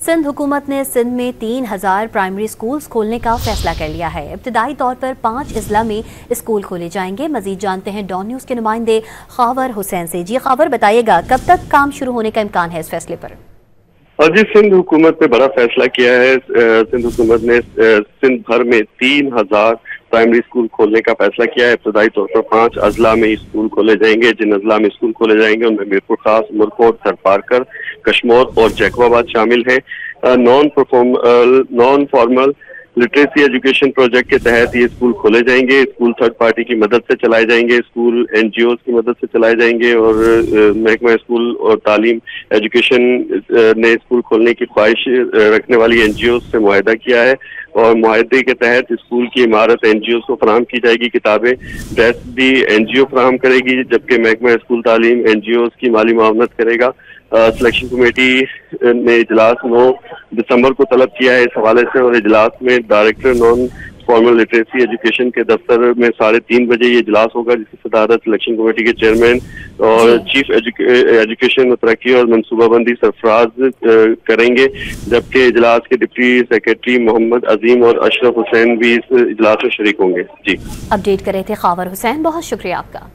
सिंध हुकूमत ने सिंध में 3000 प्राइमरी स्कूल्स खोलने का फैसला कर लिया है। इब्तदाई तौर पर 5 अजला में स्कूल खोले जाएंगे। मजीद जानते हैं डॉन न्यूज़ के नुमाइंदे खावर हुसैन से। जी खावर, बताइएगा कब तक काम शुरू होने का इम्कान है इस फैसले पर? जी, सिंध हुकूमत ने बड़ा फैसला किया है। सिंध हुकूमत ने सिंध भर में 3000 प्राइमरी स्कूल खोलने का फैसला किया है। इब्तदाई तौर पर 5 अजला में स्कूल खोले जाएंगे। जिन अजला में स्कूल खोले जाएंगे उनमें मीरपुर खास, मुरकोट, थरपारकर, कशमोर और जैकबाबाद शामिल है। Non formal literacy education project के तहत ये स्कूल खोले जाएंगे। स्कूल थर्ड पार्टी की मदद से चलाए जाएंगे। स्कूल एनजीओ की मदद से चलाए जाएंगे और महकमा स्कूल और तालीम एजुकेशन ने स्कूल खोलने की ख्वाहिश रखने वाली एनजीओ से मुआहदा किया है और मुआहदे के तहत स्कूल की इमारत एनजीओ को फराहम की जाएगी। किताबें, डेस्क भी एनजीओ फराहम करेगी, जबकि महकमा स्कूल तालीम एनजीओ की माली मुआवनत करेगा। सिलेक्शन कमेटी ने इजलास 9 दिसंबर को तलब किया है इस हवाले से और इजलास में director non formal literacy education के दफ्तर में 3:30 बजे ये इजलास होगा, जिसकी सदारत सिलेक्शन कमेटी के चेयरमैन और चीफ एजुकेशन तरक्की और मनसूबाबंदी सरफराज करेंगे, जबकि इजलास के डिप्टी सेक्रेटरी मोहम्मद अजीम और अशरफ हुसैन भी इस इजलास में शरीक होंगे। जी, अपडेट कर रहे थे खावर हुसैन, बहुत शुक्रिया आपका।